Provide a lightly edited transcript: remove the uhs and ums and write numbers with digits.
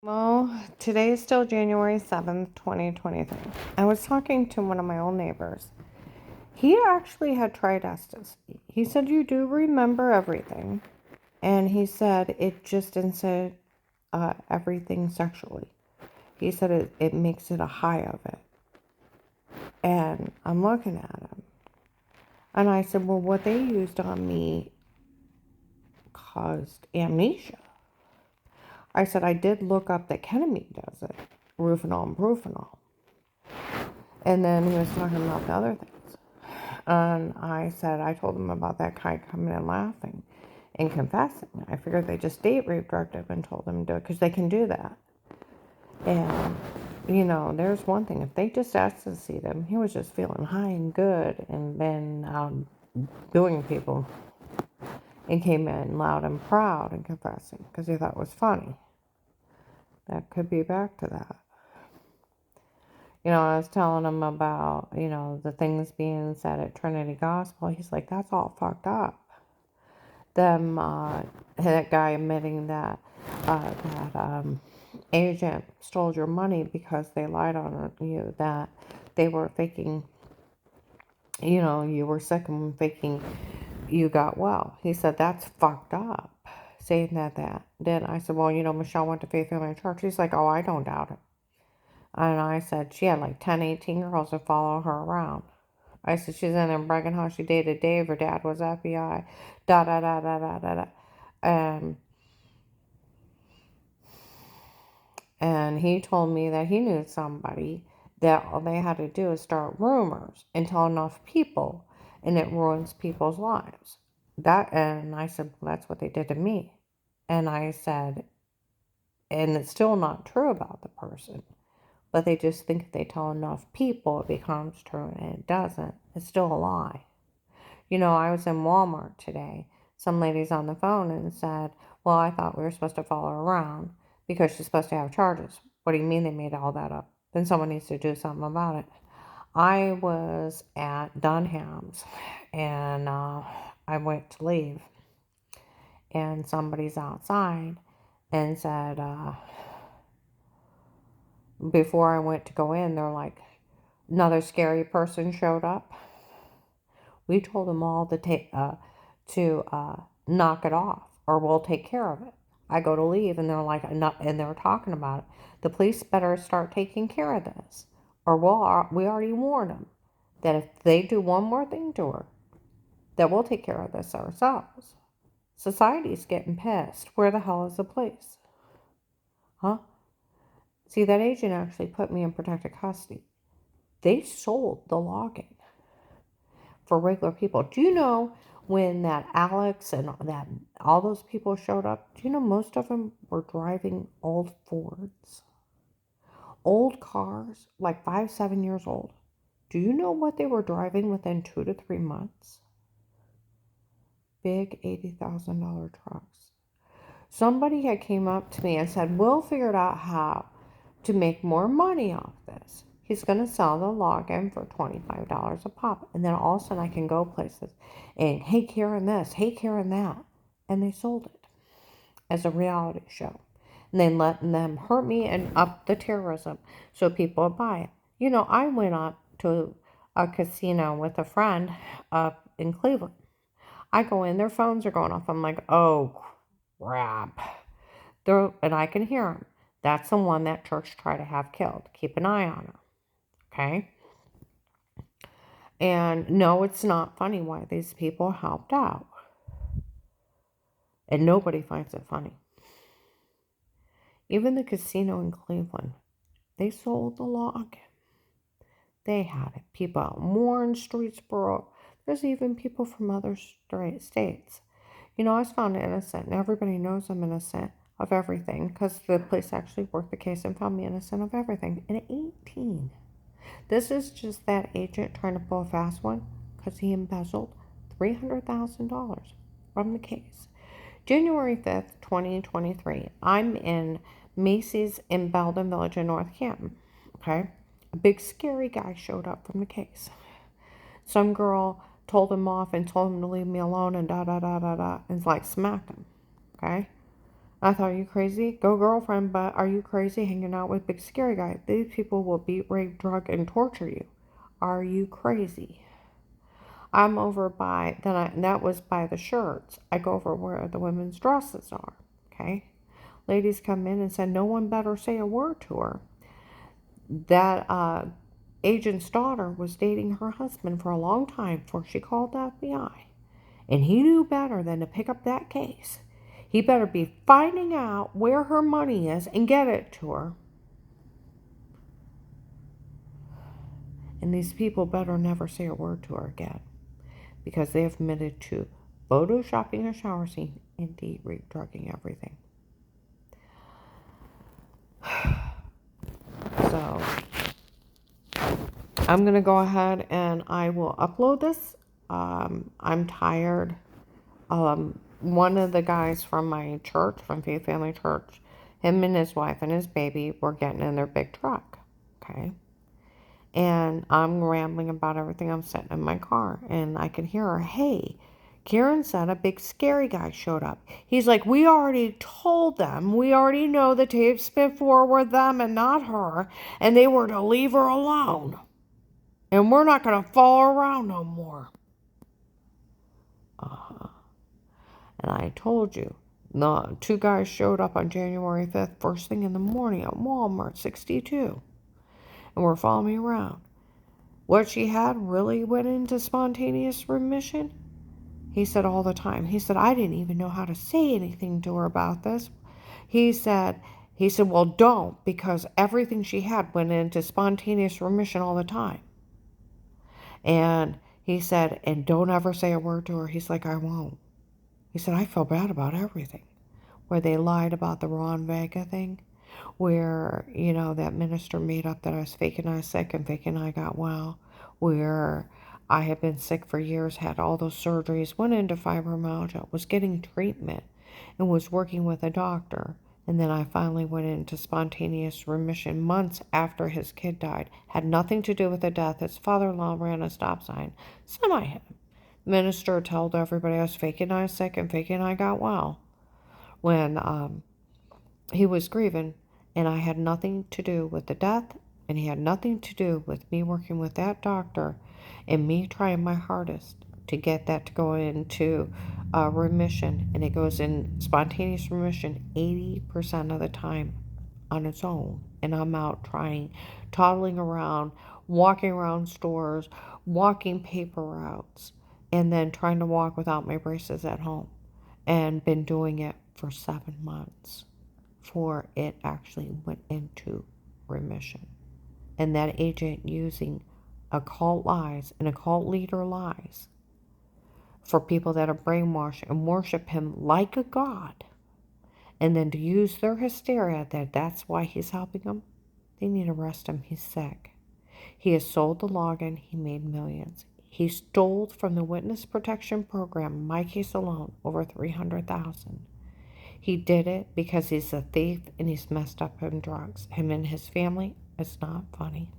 Well, today is still January 7th, 2023. I was talking to one of my old neighbors. He actually had tried ecstasy. He said, "You do remember everything." And he said, it just instead everything sexually. He said it makes it a high of it. And I'm looking at him. And I said, well, what they used on me caused amnesia. I said, I did look up that ketamine does it. Rufinol and Profanol. And then he was talking about the other things. And I said, I told him about that guy coming in laughing and confessing. I figured they just date rape drugged him and told him to do it because they can do that. And, there's one thing. If they just ecstasied him, he was just feeling high and good and then doing people and came in loud and proud and confessing because he thought it was funny. That could be back to that. I was telling him about, the things being said at Trinity Gospel. He's like, that's all fucked up. That guy admitting that agent stole your money because they lied on you, that they were faking, you were sick and faking you got well. He said, that's fucked up. Saying that. Then I said, well, Michelle went to Faith Family Church. He's like, oh, I don't doubt it. And I said, she had like 10, 18 girls that follow her around. I said, she's in there bragging how she dated Dave. Her dad was FBI. Da da da da da da da. And he told me that he knew somebody that all they had to do is start rumors and tell enough people, and it ruins people's lives. And I said, well, that's what they did to me. And I said, and it's still not true about the person. But they just think if they tell enough people, it becomes true, and it doesn't. It's still a lie. I was in Walmart today. Some lady's on the phone and said, well, I thought we were supposed to follow her around because she's supposed to have charges. What do you mean they made all that up? Then someone needs to do something about it. I was at Dunham's and I went to leave. And somebody's outside and said, before I went to go in, they're like, another scary person showed up. We told them all to knock it off, or we'll take care of it. I go to leave, and they're like, and they're talking about it. The police better start taking care of this, or we already warned them that if they do one more thing to her, that we'll take care of this ourselves. Society's getting pissed. Where the hell is the police? Huh? See, that agent actually put me in protective custody. They sold the login for regular people. Do you know when that Alex and that all those people showed up? Do you know most of them were driving old Fords? Old cars, like 5, 7 years old. Do you know what they were driving within 2 to 3 months? Big $80,000 trucks. Somebody had came up to me and said, we'll figure out how to make more money off this. He's going to sell the login for $25 a pop. And then all of a sudden I can go places and, hey, Karen this, hey, Karen that. And they sold it as a reality show. And then letting them hurt me and up the terrorism so people would buy it. I went up to a casino with a friend up in Cleveland. I go in, their phones are going off. I'm like, oh, crap. And I can hear them. That's the one that church tried to have killed. Keep an eye on her. Okay? And no, it's not funny why these people helped out. And nobody finds it funny. Even the casino in Cleveland, they sold the login. They had it. People out in Warren, Streetsboro. There's even people from other states. I was found innocent, and everybody knows I'm innocent of everything because the police actually worked the case and found me innocent of everything. And 18. This is just that agent trying to pull a fast one because he embezzled $300,000 from the case. January 5th, 2023. I'm in Macy's in Belden Village in North Canton. Okay? A big scary guy showed up from the case. Some girl told him off and told him to leave me alone and da da da da da and like smacked him. Okay? I thought, are you crazy? Go girlfriend, but are you crazy hanging out with big scary guy? These people will beat, rape, drug, and torture you. Are you crazy? I'm over by, that was by the shirts. I go over where the women's dresses are, okay? Ladies come in and said no one better say a word to her. That agent's daughter was dating her husband for a long time before she called the FBI. And he knew better than to pick up that case. He better be finding out where her money is and get it to her. And these people better never say a word to her again, because they have admitted to photoshopping a shower scene and date rape drugging everything. So I'm going to go ahead and I will upload this. I'm tired. One of the guys from my church, from Faith Family Church, him and his wife and his baby were getting in their big truck. Okay. And I'm rambling about everything. I'm sitting in my car and I can hear her, hey, Karen said a big scary guy showed up. He's like, we already told them. We already know the tapes before were them and not her. And they were to leave her alone. And we're not going to follow her around no more. And I told you, the two guys showed up on January 5th, first thing in the morning at Walmart 62. And were following me around. What she had really went into spontaneous remission? He said all the time. He said, I didn't even know how to say anything to her about this. He said, well, don't, because everything she had went into spontaneous remission all the time. And he said, and don't ever say a word to her. He's like, I won't. He said, I feel bad about everything. Where they lied about the Ron Vega thing. Where, that minister made up that I was faking I was sick and faking I got well. Where I had been sick for years, had all those surgeries, went into fibromyalgia, was getting treatment, and was working with a doctor. And then I finally went into spontaneous remission months after his kid died. Had nothing to do with the death. His father-in-law ran a stop sign. Semi hit him. Minister told everybody I was faking I was sick and faking I got well. When he was grieving, and I had nothing to do with the death, and he had nothing to do with me working with that doctor and me trying my hardest to get that to go into remission. And it goes in spontaneous remission 80% of the time on its own. And I'm out trying, toddling around, walking around stores, walking paper routes, and then trying to walk without my braces at home. And been doing it for 7 months before it actually went into remission. And that agent using occult lies and occult leader lies for people that are brainwashed and worship him like a god, and then to use their hysteria that's why he's helping them. They need to arrest him. He's sick. He has sold the login. He made millions. He stole from the witness protection program, my case alone, over $300,000. He did it because he's a thief and he's messed up in drugs. Him and his family, it's not funny.